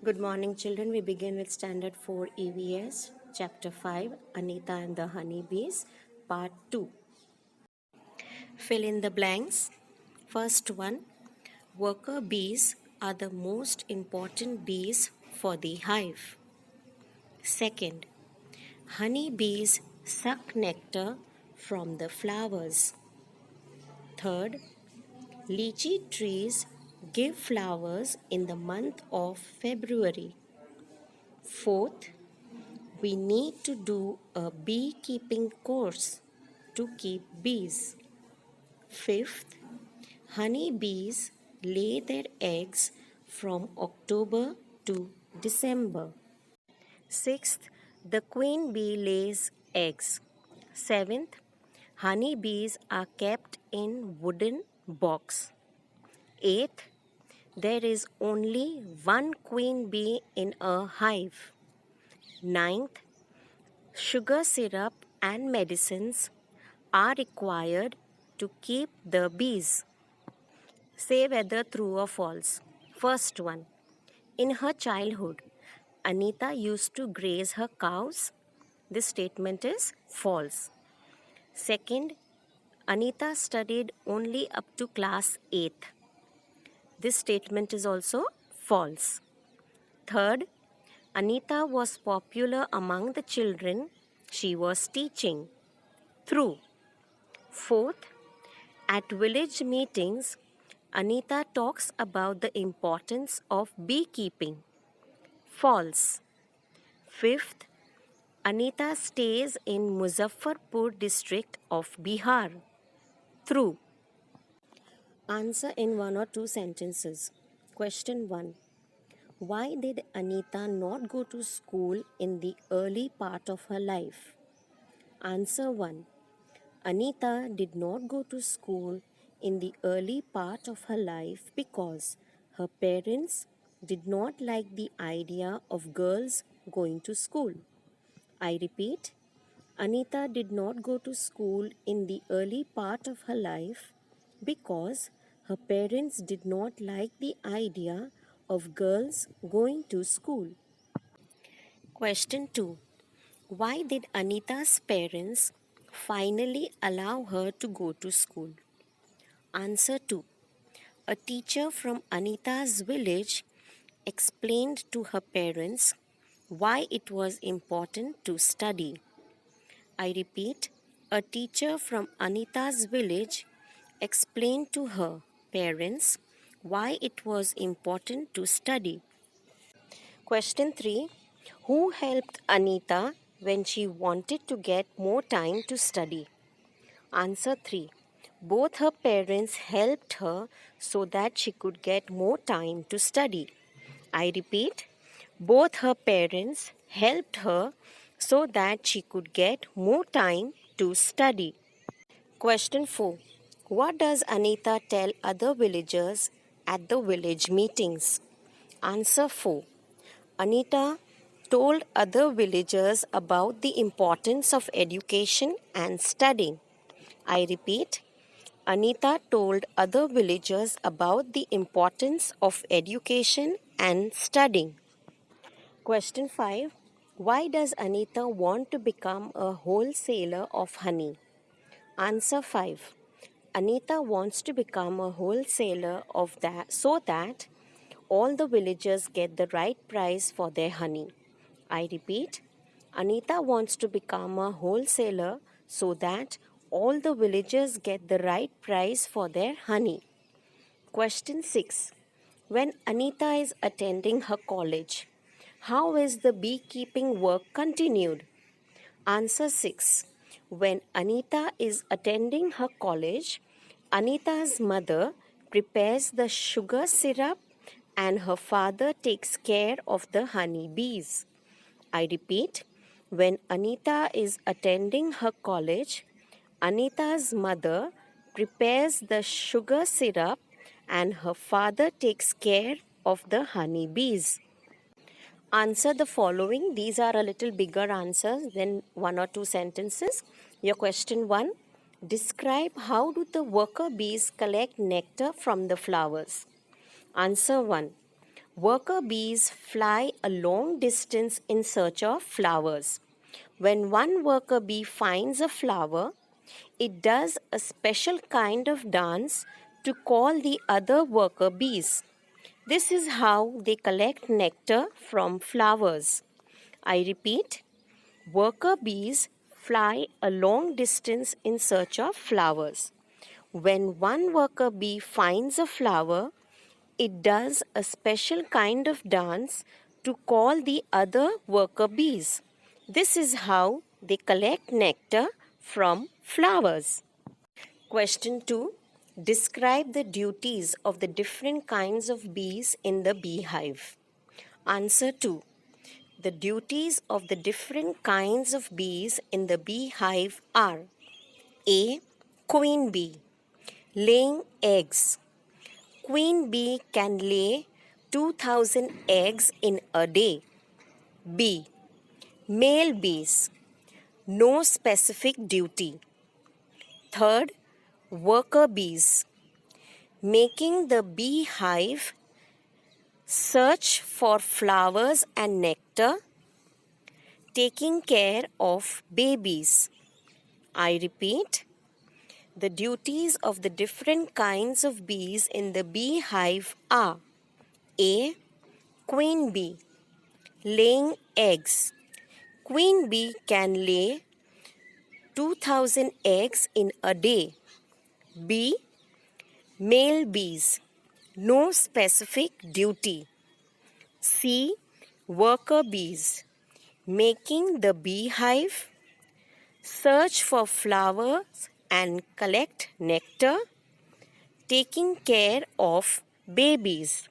Good morning, children. We begin with Standard 4 EVS, Chapter 5, Anita and the Honeybees, Part 2. Fill in the blanks. First one, worker bees are the most important bees for the hive. Second, honey bees suck nectar from the flowers. Third, lychee trees give flowers in the month of February. Fourth, we need to do a beekeeping course to keep bees. Fifth, honey bees lay their eggs from October to December. Sixth, the queen bee lays eggs. Seventh, honey bees are kept in wooden box. Eighth, there is only one queen bee in a hive. Ninth, sugar syrup and medicines are required to keep the bees. Say whether true or false. First one. In her childhood, Anita used to graze her cows. This statement is false. Second, Anita studied only up to class 8th. This statement is also false. Third, Anita was popular among the children she was teaching. True. Fourth, at village meetings, Anita talks about the importance of beekeeping. False. Fifth, Anita stays in Muzaffarpur district of Bihar. True. Answer in one or two sentences. Question 1. Why did Anita not go to school in the early part of her life? Answer 1. Anita did not go to school in the early part of her life because her parents did not like the idea of girls going to school. I repeat, Anita did not go to school in the early part of her life because her parents did not like the idea of girls going to school. Question 2. Why did Anita's parents finally allow her to go to school? Answer 2. A teacher from Anita's village explained to her parents why it was important to study. I repeat, a teacher from Anita's village explained to her parents why it was important to study. Question 3. Who helped Anita when she wanted to get more time to study? Answer 3. Both her parents helped her so that she could get more time to study. I repeat, both her parents helped her so that she could get more time to study. Question 4. What does Anita tell other villagers at the village meetings? Answer 4. Anita told other villagers about the importance of education and studying. I repeat, Anita told other villagers about the importance of education and studying. Question 5. Why does Anita want to become a wholesaler of honey? Answer 5. Anita wants to become a wholesaler of that so that all the villagers get the right price for their honey. I repeat, Anita wants to become a wholesaler so that all the villagers get the right price for their honey. Question 6. When Anita is attending her college, how is the beekeeping work continued? Answer 6. When Anita is attending her college, Anita's mother prepares the sugar syrup and her father takes care of the honey bees. I repeat, when Anita is attending her college, Anita's mother prepares the sugar syrup and her father takes care of the honey bees. Answer the following. These are a little bigger answers than one or two sentences. Your question 1. Describe how do the worker bees collect nectar from the flowers. Answer 1. Worker bees fly a long distance in search of flowers. When one worker bee finds a flower, it does a special kind of dance to call the other worker bees. This is how they collect nectar from flowers. I repeat, worker bees fly a long distance in search of flowers. When one worker bee finds a flower, it does a special kind of dance to call the other worker bees. This is how they collect nectar from flowers. Question 2. Describe the duties of the different kinds of bees in the beehive. Answer 2. The duties of the different kinds of bees in the beehive are: A. Queen bee. Laying eggs. Queen bee can lay 2000 eggs in a day. B. Male bees. No specific duty. Third, worker bees. Making the beehive search for flowers and nectar. Taking care of babies. I repeat, the duties of the different kinds of bees in the beehive are: A. Queen bee. Laying eggs. Queen bee can lay 2000 eggs in a day. B. Male bees. No specific duty. C. Worker bees. Making the beehive search for flowers and collect nectar. Taking care of babies.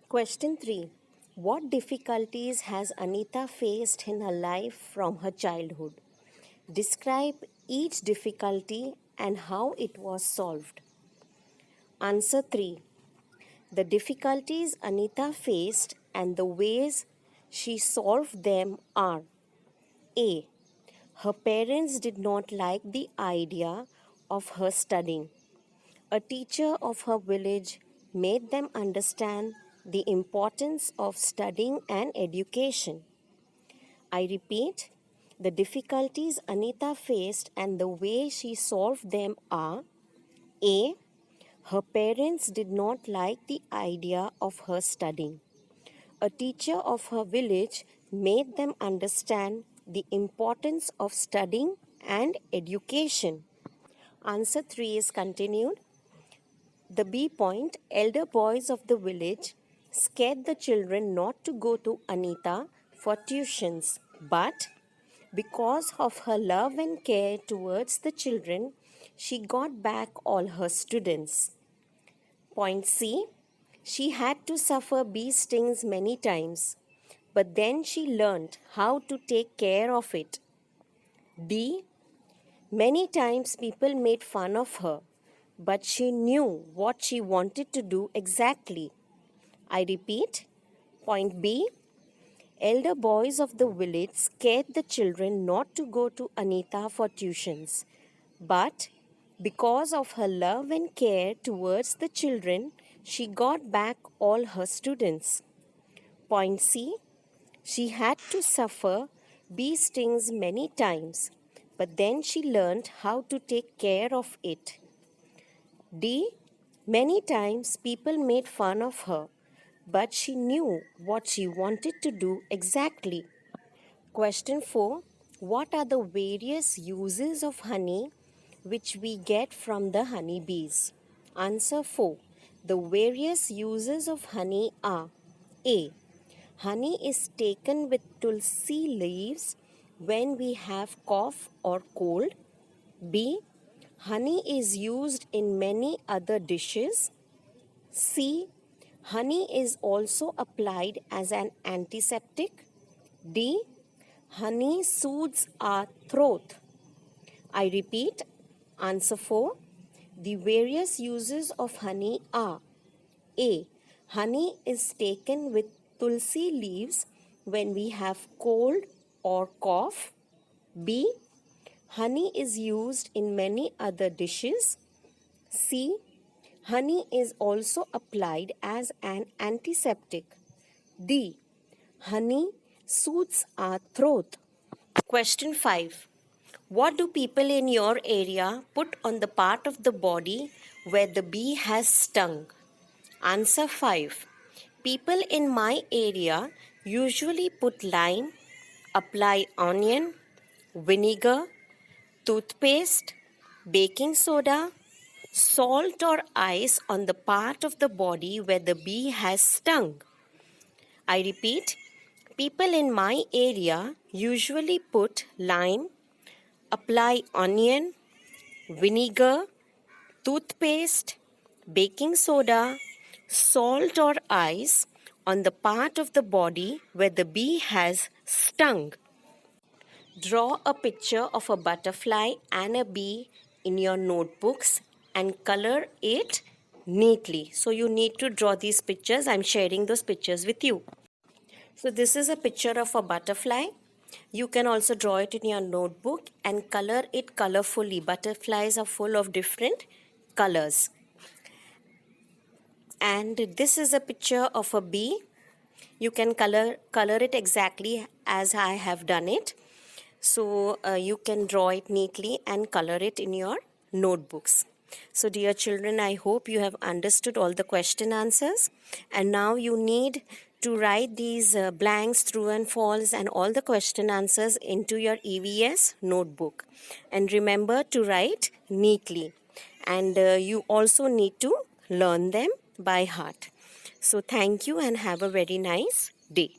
Question 3. What difficulties has Anita faced in her life from her childhood? Describe each difficulty and how it was solved. Answer 3. The difficulties Anita faced and the ways she solved them are: A. Her parents did not like the idea of her studying. A teacher of her village made them understand the importance of studying and education. I repeat, the difficulties Anita faced and the way she solved them are: A. Her parents did not like the idea of her studying. A teacher of her village made them understand the importance of studying and education. Answer 3 is continued. The B point, elder boys of the village scared the children not to go to Anita for tuitions, but because of her love and care towards the children, she got back all her students. Point C, she had to suffer bee stings many times, but then she learned how to take care of it. D, many times people made fun of her, but she knew what she wanted to do exactly. I repeat, point B, elder boys of the village scared the children not to go to Anita for tuitions, but because of her love and care towards the children, she got back all her students. Point C, she had to suffer bee stings many times, but then she learned how to take care of it. D, many times people made fun of her, but she knew what she wanted to do exactly. Question 4. What are the various uses of honey which we get from the honeybees? Answer 4. The various uses of honey are: A. Honey is taken with tulsi leaves when we have cough or cold. B. Honey is used in many other dishes. C. Honey is also applied as an antiseptic. D. Honey soothes our throat. I repeat, answer 4. The various uses of honey are: A. Honey is taken with tulsi leaves when we have cold or cough. B. Honey is used in many other dishes. C. Honey is also applied as an antiseptic. D. Honey soothes our throat. Question 5. What do people in your area put on the part of the body where the bee has stung? Answer 5. People in my area usually put lime, apply onion, vinegar, toothpaste, baking soda, salt or ice on the part of the body where the bee has stung. I repeat, people in my area usually put lime, apply onion, vinegar, toothpaste, baking soda, salt or ice on the part of the body where the bee has stung. Draw a picture of a butterfly and a bee in your notebooks and color it neatly. So you need to draw these pictures. I'm sharing those pictures with you. So this is a picture of a butterfly. You can also draw it in your notebook and color it colorfully. Butterflies are full of different colors. And this is a picture of a bee. You can color it exactly as I have done it. So you can draw it neatly and color it in your notebooks. So dear children, I hope you have understood all the question answers. And now you need to write these blanks, true and false, and all the question answers into your EVS notebook. And remember to write neatly. And you also need to learn them by heart. So thank you and have a very nice day.